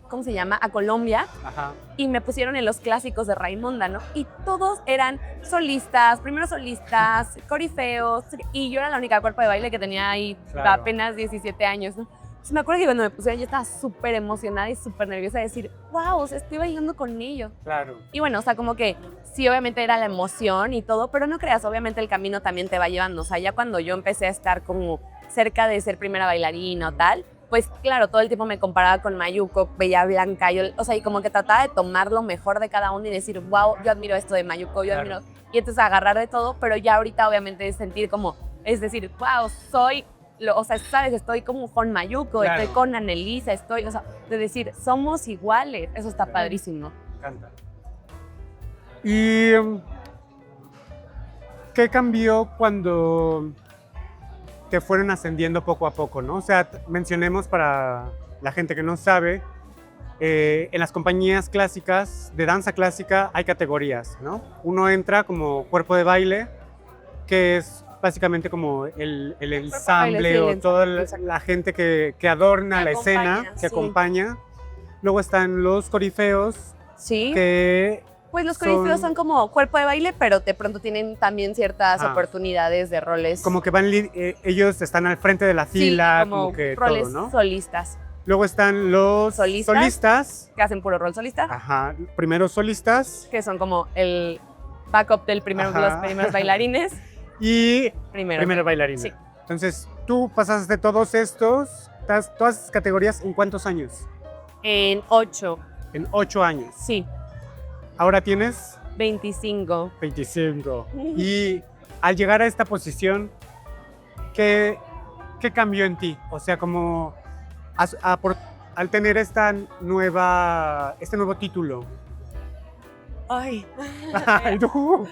¿cómo se llama? A Colombia. Ajá. Y me pusieron en los clásicos de Raimonda, ¿no? Y todos eran solistas, primeros solistas, corifeos, y yo era la única cuerpo de baile que tenía ahí apenas 17 años, ¿no? Entonces me acuerdo que cuando me pusieron yo estaba súper emocionada y súper nerviosa de decir, wow, o sea, estoy bailando con ellos. Claro. Y bueno, o sea, como que sí, obviamente era la emoción y todo, pero no creas, obviamente el camino también te va llevando. O sea, ya cuando yo empecé a estar como cerca de ser primera bailarina o tal, pues claro, todo el tiempo me comparaba con Mayuko, veía a Blanca, o sea, y como que trataba de tomar lo mejor de cada uno y decir, wow, yo admiro esto de Mayuko, yo admiro, y entonces agarrar de todo, pero ya ahorita obviamente es sentir como, es decir, wow, o sea, sabes, estoy como con Mayuko, estoy con Annelisa, o sea, de decir, somos iguales, eso está padrísimo. Me encanta. ¿Y qué cambió cuando te fueron ascendiendo poco a poco, ¿no? O sea, mencionemos para la gente que no sabe, en las compañías clásicas, de danza clásica, hay categorías, ¿no? Uno entra como cuerpo de baile, que es básicamente como el ensamble sí, o toda la gente que adorna la escena, que sí. acompaña. Luego están los corifeos, Sí. que Pues los corifeos son como cuerpo de baile, pero de pronto tienen también ciertas oportunidades de roles. como que ellos están al frente de la fila, sí, como que roles todo, ¿no? solistas. Luego están los solistas. Que hacen puro rol solista. Ajá, primeros solistas. Que son como el backup del los primeros bailarines. Y primer bailarina. Sí. Entonces, tú pasaste todas esas categorías en ¿cuántos años? En 8. En 8 años. Sí. Ahora tienes 25. 25. Y al llegar a esta posición, ¿qué cambió en ti? O sea, como al tener este nuevo título. Ay. Ay, no.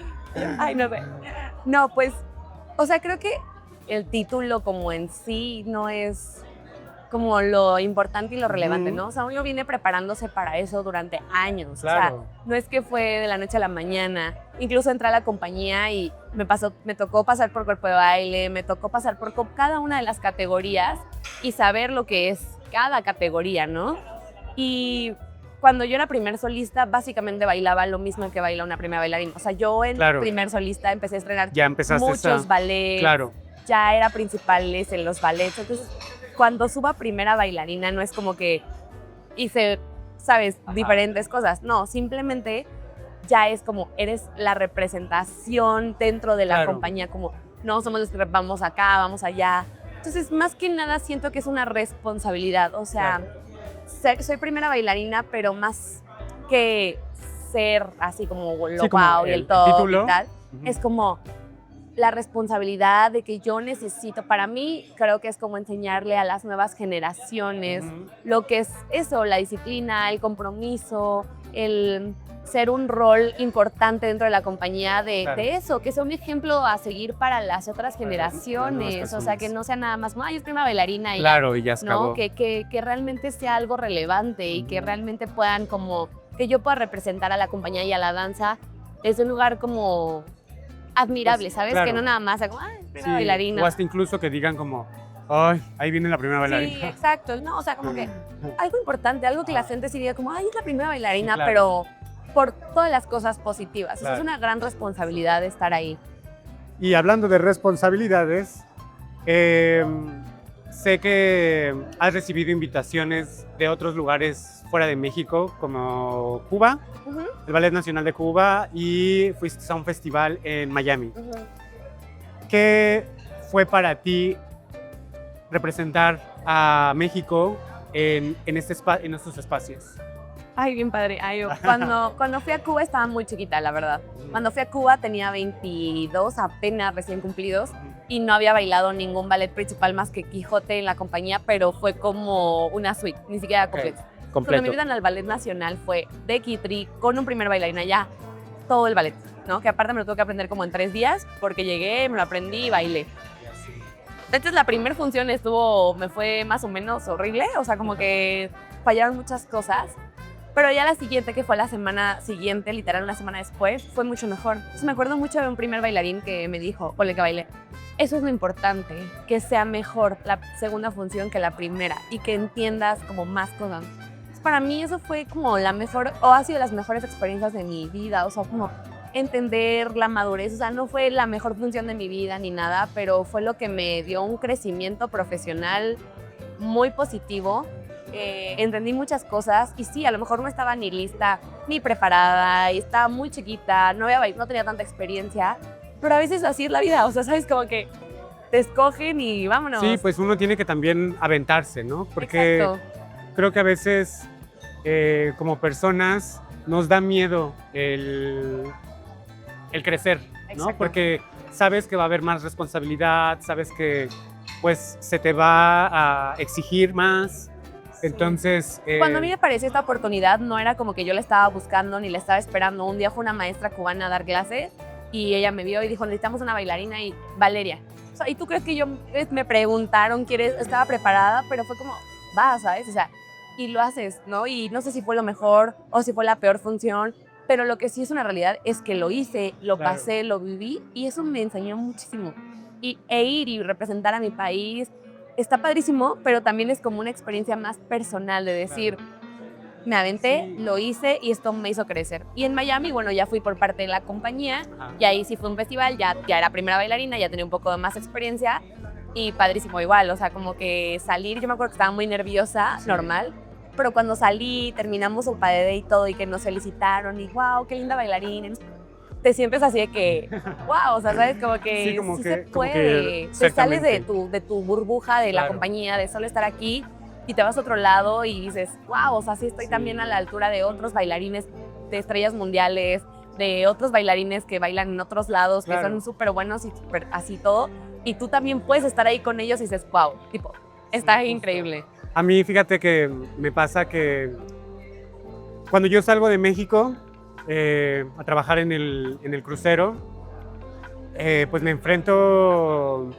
Ay, no sé. No, pues, o sea, creo que el título como en sí no es como lo importante y lo relevante, ¿no? O sea, yo vine preparándose para eso durante años. Claro. O sea, no es que fue de la noche a la mañana. Incluso entré a la compañía y me tocó pasar por cuerpo de baile, me tocó pasar por cada una de las categorías y saber lo que es cada categoría, ¿no? Y cuando yo era primer solista, básicamente bailaba lo mismo que baila una primera bailarina. O sea, yo en primer solista empecé a estrenar muchos ballets. Claro. Ya era principales en los ballets. Entonces, cuando suba primera bailarina, no es como que hice, ¿sabes?, diferentes cosas. No, simplemente ya es como eres la representación dentro de la compañía, como no somos los que vamos acá, vamos allá. Entonces, más que nada, siento que es una responsabilidad. O sea, soy primera bailarina, pero más que ser así como lo wow y el top título. Y tal, es como la responsabilidad de que yo necesito, para mí creo que es como enseñarle a las nuevas generaciones lo que es eso, la disciplina, el compromiso, el ser un rol importante dentro de la compañía de eso, que sea un ejemplo a seguir para las otras generaciones, o sea, que no sea nada más, ay, es prima bailarina y, y ya se acabó. ¿no? Que realmente sea algo relevante y que realmente puedan como, que yo pueda representar a la compañía y a la danza desde un lugar como admirable, ¿sabes? Que no nada más, como, ay, primera bailarina. O hasta incluso que digan como, ay, ahí viene la primera bailarina. Sí, exacto. No, o sea, como que algo importante, algo que la gente sí diga como, ay, es la primera bailarina, pero por todas las cosas positivas. O sea, es una gran responsabilidad estar ahí. Y hablando de responsabilidades, sé que has recibido invitaciones de otros lugares fuera de México, como Cuba, el Ballet Nacional de Cuba, y fuiste a un festival en Miami. ¿Qué fue para ti representar a México en estos espacios? Ay, bien padre. Ay, cuando fui a Cuba estaba muy chiquita, la verdad. Cuando fui a Cuba tenía 22 apenas recién cumplidos y no había bailado ningún ballet principal más que Quijote en la compañía, pero fue como una suite, ni siquiera completa. Cuando me invitan al Ballet Nacional fue de Kitri, con un primer bailarín allá, todo el ballet, ¿no? Que aparte me lo tuve que aprender como en 3 días, porque llegué, me lo aprendí y bailé. Entonces la primera función me fue más o menos horrible, o sea, como que fallaron muchas cosas, pero ya la siguiente, que fue la semana siguiente, literal una semana después, fue mucho mejor. Entonces me acuerdo mucho de un primer bailarín que me dijo, con el que bailé, eso es lo importante, que sea mejor la segunda función que la primera y que entiendas como más cosas. Para mí eso fue como la mejor, o ha sido las mejores experiencias de mi vida, o sea, como entender la madurez, o sea, no fue la mejor función de mi vida ni nada, pero fue lo que me dio un crecimiento profesional muy positivo. Entendí muchas cosas y sí, a lo mejor no estaba ni lista, ni preparada, y estaba muy chiquita, no tenía tanta experiencia, pero a veces así es la vida, o sea, sabes, como que te escogen y vámonos. Sí, pues uno tiene que también aventarse, ¿no? Porque Exacto. creo que a veces como personas nos da miedo el crecer, ¿no? Exacto. Porque sabes que va a haber más responsabilidad, sabes que pues se te va a exigir más. Entonces, Cuando a mí me pareció esta oportunidad, no era como que yo la estaba buscando ni la estaba esperando. Un día fue una maestra cubana a dar clases y ella me vio y dijo, necesitamos una bailarina, y Valeria. O sea, ¿y tú crees que me preguntaron, estaba preparada? Pero fue como, va, ¿sabes? O sea, y lo haces, ¿no? Y no sé si fue lo mejor o si fue la peor función, pero lo que sí es una realidad es que lo hice, lo Claro. pasé, lo viví, y eso me enseñó muchísimo. Ir y representar a mi país está padrísimo, pero también es como una experiencia más personal de decir, me aventé, Sí. lo hice y esto me hizo crecer. Y en Miami, bueno, ya fui por parte de la compañía, Ajá. y ahí sí fue un festival, ya era primera bailarina, ya tenía un poco de más experiencia, y padrísimo igual, o sea, como que salir, yo me acuerdo que estaba muy nerviosa, Sí. normal, pero cuando salí, terminamos un padre y todo, y que nos felicitaron, y wow, qué linda bailarina, te sientes así de que, wow, o sea, ¿sabes? Como que Sí, como sí que- se como que puede. Te sales de ciertamente. tu burbuja de la Claro. compañía, de solo estar aquí, y te vas a otro lado y dices, wow, o sea, sí estoy Sí. también a la altura de otros bailarines de estrellas mundiales, de otros bailarines que bailan en otros lados, que Claro. son súper buenos y súper así todo, y tú también puedes estar ahí con ellos y dices, wow, tipo, está justo. increíble. A mí, fíjate que me pasa que cuando yo salgo de México a trabajar en el crucero, pues me enfrento,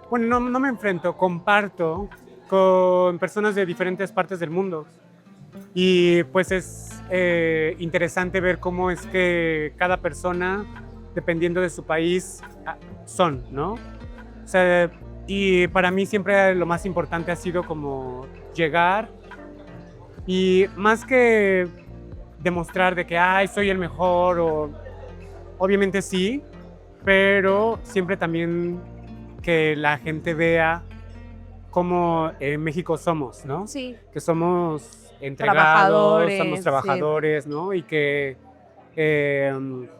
bueno, no me enfrento, comparto con personas de diferentes partes del mundo. Y pues es interesante ver cómo es que cada persona, dependiendo de su país, son, ¿no? O sea, y para mí siempre lo más importante ha sido como llegar y más que demostrar de que, ay, soy el mejor, o obviamente sí, pero siempre también que la gente vea cómo en México somos, ¿no? Sí, Que somos entregados, Trabajadores, somos sí. trabajadores, ¿no? Y que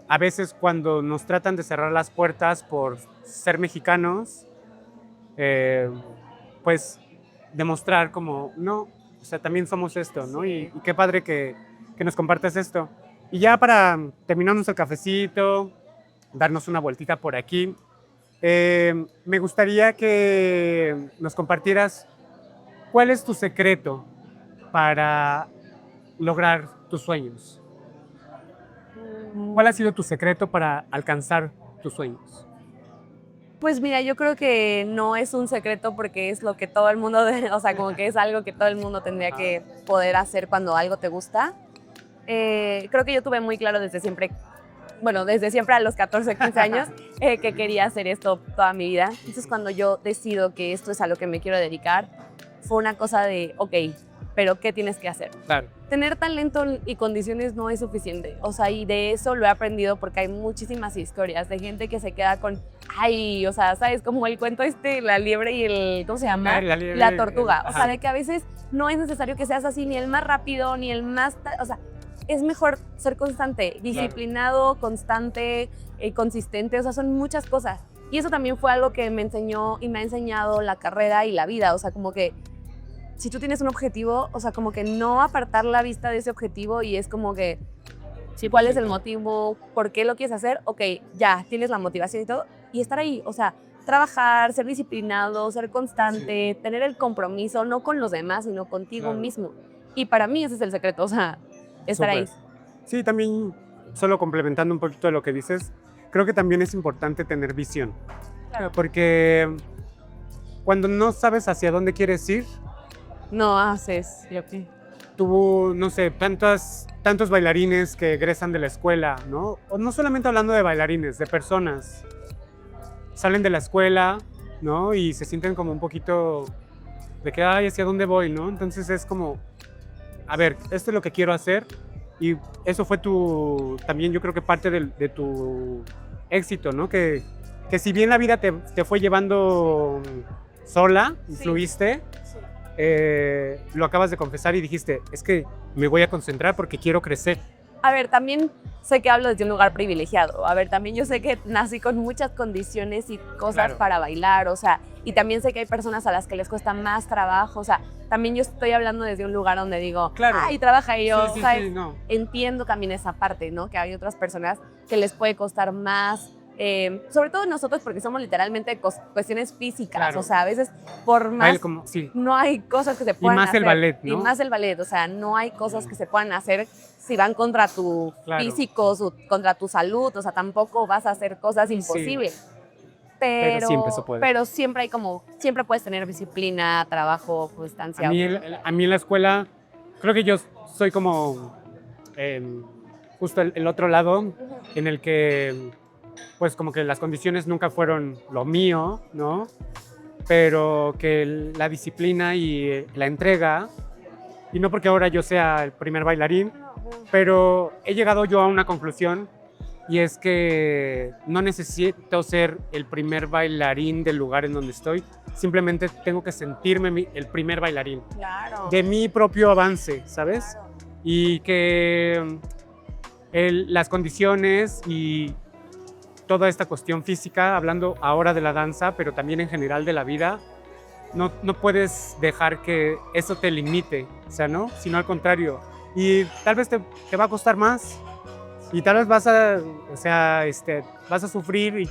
a veces cuando nos tratan de cerrar las puertas por ser mexicanos, pues demostrar como, no, o sea, también somos esto, ¿no? Y qué padre que nos compartas esto. Y ya para terminarnos el cafecito, darnos una vueltita por aquí, me gustaría que nos compartieras cuál es tu secreto para lograr tus sueños. ¿Cuál ha sido tu secreto para alcanzar tus sueños? pues mira, yo creo que no es un secreto porque es lo que todo el mundo, o sea, como que es algo que todo el mundo tendría que poder hacer cuando algo te gusta. Creo que yo tuve muy claro desde siempre, bueno, desde siempre a los 14, 15 años, que quería hacer esto toda mi vida. Entonces cuando yo decido que esto es a lo que me quiero dedicar, fue una cosa de, ok, pero ¿qué tienes que hacer? Claro. Tener talento y condiciones no es suficiente. O sea, y de eso lo he aprendido porque hay muchísimas historias de gente que se queda con, ay, o sea, ¿sabes? Como el cuento la liebre y el, ¿cómo se llama? Ah, la liebre, La tortuga. O sea, ajá. de que a veces no es necesario que seas así, ni el más rápido, ni el más, o sea, es mejor ser constante, disciplinado, constante, consistente, o sea, son muchas cosas. Y eso también fue algo que me enseñó y me ha enseñado la carrera y la vida, o sea, como que si tú tienes un objetivo, o sea, como que no apartar la vista de ese objetivo y es como que, ¿cuál es el motivo? ¿Por qué lo quieres hacer? Ok, ya, tienes la motivación y todo, y estar ahí, o sea, trabajar, ser disciplinado, ser constante, tener el compromiso, no con los demás, sino contigo mismo. Y para mí ese es el secreto, o sea, estar ahí. Sí, también, solo complementando un poquito de lo que dices, creo que también es importante tener visión. Claro. Porque cuando no sabes hacia dónde quieres ir, No haces lo que... tú, no sé, tantos bailarines que egresan de la escuela, ¿no? O no solamente hablando de bailarines, de personas. Salen de la escuela, ¿no? Y se sienten como un poquito de que, ay, ¿hacia dónde voy, no? Entonces es como, a ver, esto es lo que quiero hacer. Y eso fue también yo creo que parte de tu éxito, ¿no? Que si bien la vida te fue llevando sola, fluiste, lo acabas de confesar y dijiste, es que me voy a concentrar porque quiero crecer. A ver, también sé que hablo desde un lugar privilegiado. A ver, también yo sé que nací con muchas condiciones y cosas para bailar, o sea, y también sé que hay personas a las que les cuesta más trabajo, o sea, también yo estoy hablando desde un lugar donde digo, ay, trabaja y yo, ¿sabes? No. Entiendo también esa parte, ¿no? Que hay otras personas que les puede costar más, sobre todo nosotros porque somos literalmente cuestiones físicas, o sea, a veces por más no hay cosas que se puedan hacer. Y más el ballet, ¿no? Y más el ballet, o sea, no hay cosas que se puedan hacer si van contra tu físico, contra tu salud, o sea, tampoco vas a hacer cosas imposibles. Pero siempre se puede. Pero siempre puedes tener disciplina, trabajo, constancia. A mí en la escuela, creo que yo soy como justo el otro lado, en el que pues como que las condiciones nunca fueron lo mío, ¿no? Pero que la disciplina y la entrega, y no porque ahora yo sea el primer bailarín, pero he llegado yo a una conclusión, y es que no necesito ser el primer bailarín del lugar en donde estoy, simplemente tengo que sentirme el primer bailarín. Claro. De mi propio avance, ¿sabes? Claro. Y que las condiciones y toda esta cuestión física, hablando ahora de la danza, pero también en general de la vida, no puedes dejar que eso te limite, o sea, ¿no? Sino al contrario. Y tal vez te va a costar más, y tal vez vas a sufrir, y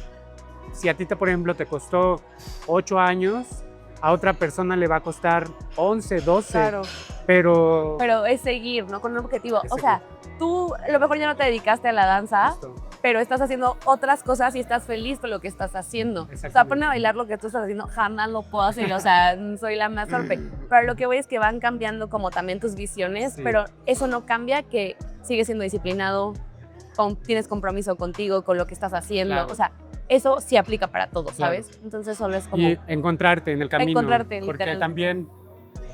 si a ti, por ejemplo, te costó 8 años, a otra persona le va a costar 11, 12. Claro. Pero es seguir, ¿no? Con un objetivo. O sea, tú a lo mejor ya no te dedicaste a la danza, pero estás haciendo otras cosas y estás feliz con lo que estás haciendo. O sea, ponme a bailar lo que tú estás haciendo, jamás lo puedo hacer, o sea, soy la más torpe. Pero lo que voy es que van cambiando como también tus visiones, pero eso no cambia que sigues siendo disciplinado, tienes compromiso contigo, con lo que estás haciendo, o sea, eso sí aplica para todo, ¿sabes? Entonces solo es como... Y encontrarte en el camino. Encontrarte, porque también,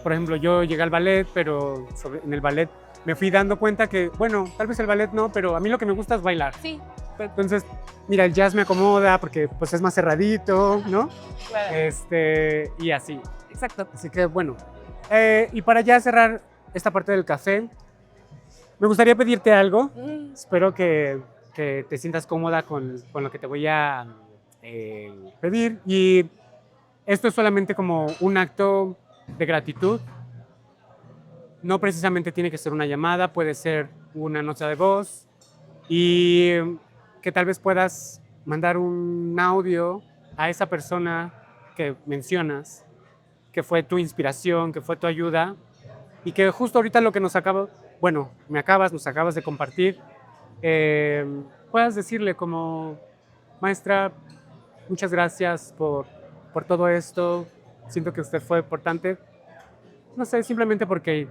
por ejemplo, yo llegué al ballet, pero en el ballet me fui dando cuenta que, bueno, tal vez el ballet no, pero a mí lo que me gusta es bailar. Sí. Entonces, mira, el jazz me acomoda porque pues es más cerradito, ¿no? Claro. Y así. Exacto. Así que, bueno. Y para ya cerrar esta parte del café, me gustaría pedirte algo. Espero que te sientas cómoda con lo que te voy a pedir. Y esto es solamente como un acto de gratitud. No precisamente tiene que ser una llamada, puede ser una nota de voz, y que tal vez puedas mandar un audio a esa persona que mencionas, que fue tu inspiración, que fue tu ayuda, y que justo ahorita lo que nos acabas de compartir, puedas decirle como, maestra, muchas gracias por todo esto, siento que usted fue importante. No sé, simplemente porque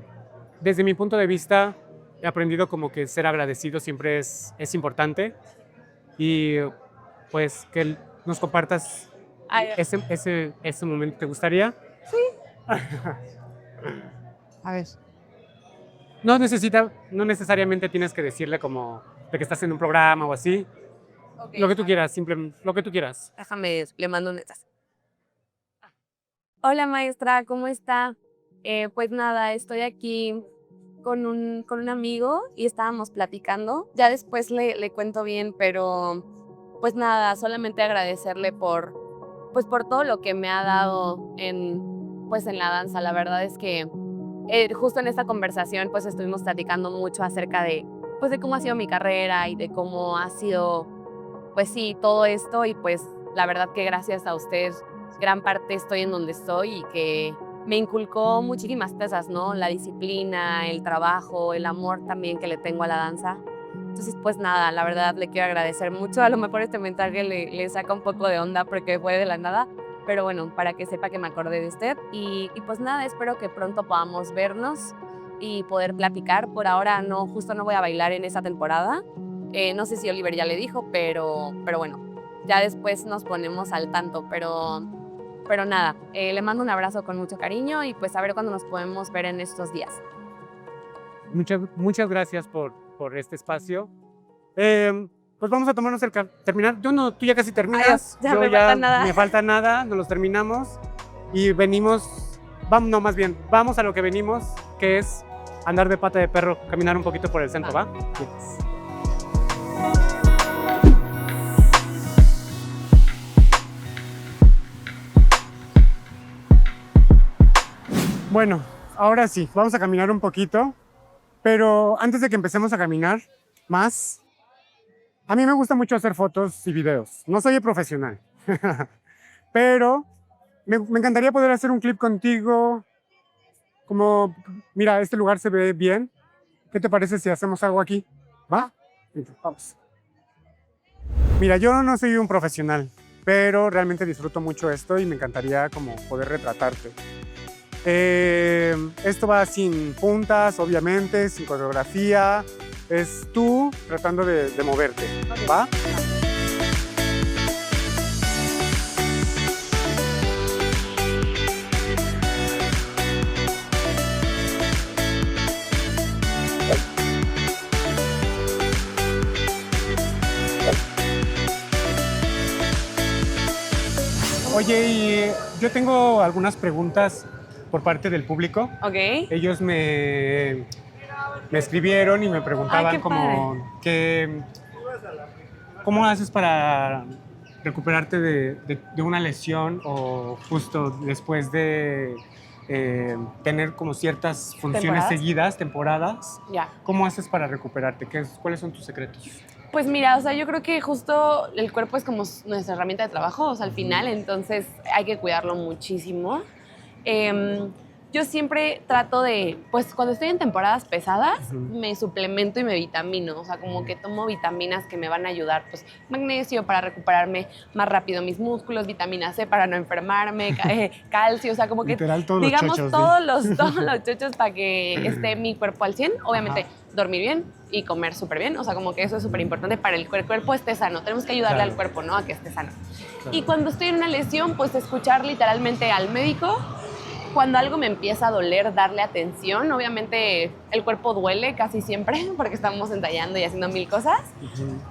desde mi punto de vista he aprendido como que ser agradecido siempre es importante, y pues que nos compartas ese momento. ¿Te gustaría? Sí. A ver. No necesariamente tienes que decirle como de que estás en un programa o así. Okay. Lo que tú quieras, simplemente lo que tú quieras. Déjame, le mando un mensaje. Hola maestra, ¿cómo está? Pues nada, estoy aquí con un amigo y estábamos platicando. Ya después le cuento bien, pero pues nada, solamente agradecerle por todo lo que me ha dado en la danza. La verdad es que justo en esta conversación pues estuvimos platicando mucho acerca de cómo ha sido mi carrera y de cómo ha sido, pues sí, todo esto, y pues la verdad que gracias a usted gran parte estoy en donde estoy y que me inculcó muchísimas cosas, ¿no? La disciplina, el trabajo, el amor también que le tengo a la danza. Entonces, pues nada, la verdad le quiero agradecer mucho. A lo mejor este mensaje le saca un poco de onda porque fue de la nada, pero bueno, para que sepa que me acordé de usted. Y pues nada, espero que pronto podamos vernos y poder platicar. Por ahora no, justo no voy a bailar en esa temporada. No sé si Oliver ya le dijo, pero bueno, ya después nos ponemos al tanto, pero nada, le mando un abrazo con mucho cariño y pues a ver cuándo nos podemos ver en estos días. Muchas gracias por este espacio. Pues vamos a tomarnos terminar. Tú ya casi terminas. Adiós, ya me falta nada. Me falta nada, nos los terminamos y venimos, más bien, vamos a lo que venimos, que es andar de pata de perro, caminar un poquito por el centro, ¿va? Yes. Bueno, ahora sí, vamos a caminar un poquito, pero antes de que empecemos a caminar más, a mí me gusta mucho hacer fotos y videos. No soy profesional, pero me encantaría poder hacer un clip contigo, como, mira, este lugar se ve bien, ¿qué te parece si hacemos algo aquí? ¿Va? Vamos. Mira, yo no soy un profesional, pero realmente disfruto mucho esto y me encantaría como poder retratarte. Esto va sin puntas, obviamente, sin coreografía. Es tú tratando de moverte, ¿va? Oye, y yo tengo algunas preguntas por parte del público. Ok. Ellos me escribieron y me preguntaban Ay, qué como ¿cómo haces para recuperarte de una lesión o justo después de tener como ciertas funciones seguidas, temporadas? Ya. ¿Cómo haces para recuperarte? ¿Cuáles son tus secretos? Pues mira, o sea, yo creo que justo el cuerpo es como nuestra herramienta de trabajo, o sea, al final, entonces hay que cuidarlo muchísimo. Yo siempre trato de, pues cuando estoy en temporadas pesadas, me suplemento y me vitamino, o sea, como que tomo vitaminas que me van a ayudar, pues magnesio para recuperarme más rápido mis músculos, vitamina C para no enfermarme, calcio, o sea, como que literal, todos digamos los chochos, todos los chochos para que esté mi cuerpo al 100, obviamente dormir bien y comer súper bien, o sea, como que eso es súper importante para el cuerpo esté sano, tenemos que ayudarle al cuerpo, ¿no? A que esté sano. Y cuando estoy en una lesión, pues escuchar literalmente al médico. Cuando algo me empieza a doler, darle atención. Obviamente el cuerpo duele casi siempre porque estamos ensayando y haciendo mil cosas.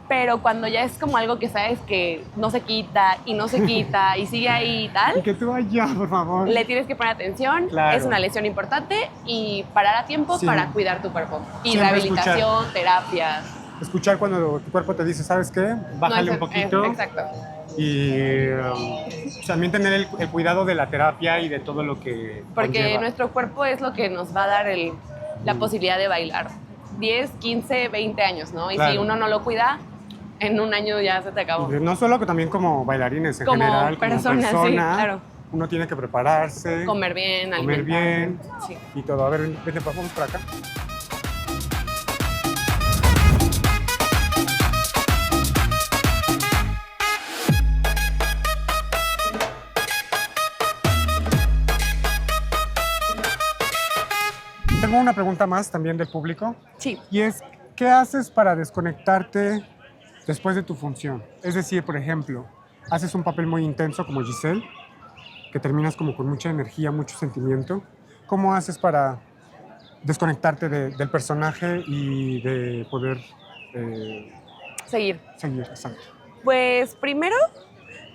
Pero cuando ya es como algo que sabes que no se quita y no se quita y sigue ahí y tal. Y que tú vayas, por favor. Le tienes que poner atención. Claro. Es una lesión importante y parar a tiempo para cuidar tu cuerpo. Y siempre rehabilitación, terapias. Escuchar cuando tu cuerpo te dice, ¿sabes qué? Bájale un poquito. Exacto. Y también tener el cuidado de la terapia y de todo lo que porque conlleva. Nuestro cuerpo es lo que nos va a dar la posibilidad de bailar 10, 15, 20 años, ¿no? Y si uno no lo cuida, en un año ya se te acabó. No solo que también como bailarines en como general, persona, como persona, sí, claro. Uno tiene que prepararse, Comer bien, comer bien sí. Y todo. A ver, vete, vamos por acá. Tengo una pregunta más también del público. Sí. Y es, ¿qué haces para desconectarte después de tu función? Es decir, por ejemplo, haces un papel muy intenso como Giselle, que terminas como con mucha energía, mucho sentimiento. ¿Cómo haces para desconectarte del personaje y de poder seguir? Exacto. Pues primero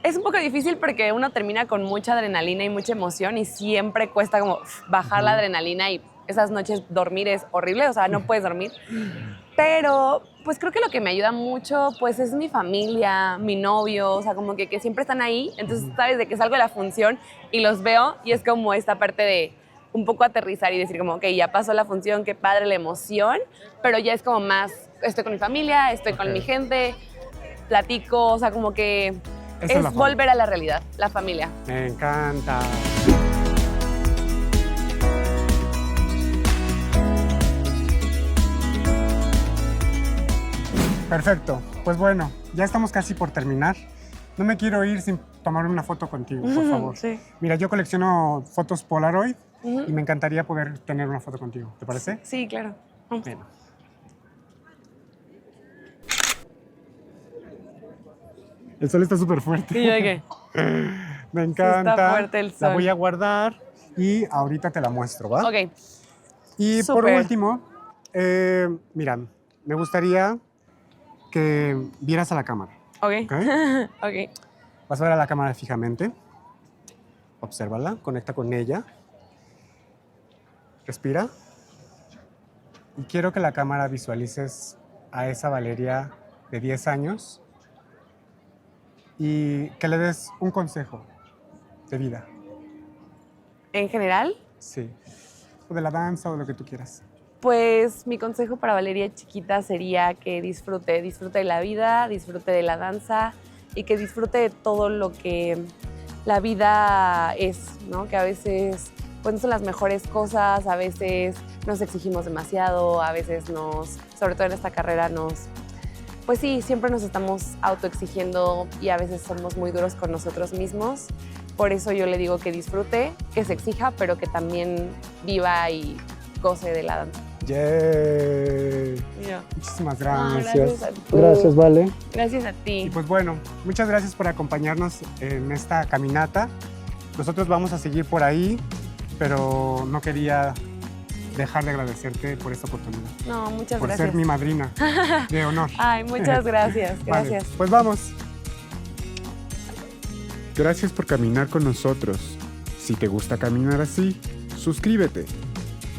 es un poco difícil porque uno termina con mucha adrenalina y mucha emoción y siempre cuesta como bajar la adrenalina y esas noches dormir es horrible, o sea, no puedes dormir. Pero pues creo que lo que me ayuda mucho pues es mi familia, mi novio, o sea, como que siempre están ahí. Entonces, sabes, de que salgo de la función y los veo y es como esta parte de un poco aterrizar y decir como, ok, ya pasó la función, qué padre la emoción, pero ya es como más, estoy con mi familia, estoy con mi gente, platico, o sea, como que Esa es la forma. volver a la realidad, la familia. Me encanta. Perfecto. Pues bueno, ya estamos casi por terminar. No me quiero ir sin tomarme una foto contigo, por favor. Sí. Mira, yo colecciono fotos Polaroid Ujú. y me encantaría poder tener una foto contigo. ¿Te parece? Sí, claro. Bien. El sol está súper fuerte. ¿Y yo de qué? Me encanta. está fuerte el La sol. voy a guardar y ahorita te la muestro, ¿va? Ok. Y por Súper. último, mira, me gustaría que vieras a la cámara. Ok. ¿Ok? Ok. Vas a ver a la cámara fijamente. Obsérvala, conecta con ella. Respira. Y quiero que la cámara visualices a esa Valeria de 10 años y que le des un consejo de vida. En general, Sí. O de la danza o lo que tú quieras. pues mi consejo para Valeria chiquita sería que disfrute de la vida, disfrute de la danza y que disfrute de todo lo que la vida es, ¿no? Que a veces pues no son las mejores cosas, a veces nos exigimos demasiado, a veces sobre todo en esta carrera pues sí, siempre nos estamos autoexigiendo y a veces somos muy duros con nosotros mismos. Por eso yo le digo que disfrute, que se exija, pero que también viva y goce de la danza. ¡Yay! Muchísimas gracias. gracias a ti. Gracias, Vale. Gracias a Y ti. pues bueno, muchas gracias por acompañarnos en esta caminata. Nosotros vamos a seguir por ahí, pero no quería dejar de agradecerte por esta oportunidad. No, muchas Por gracias. ser mi madrina de honor. Ay, muchas gracias. Vale, Gracias. pues vamos. Gracias por caminar con nosotros. Si te gusta caminar así, suscríbete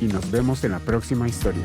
y nos vemos en la próxima historia.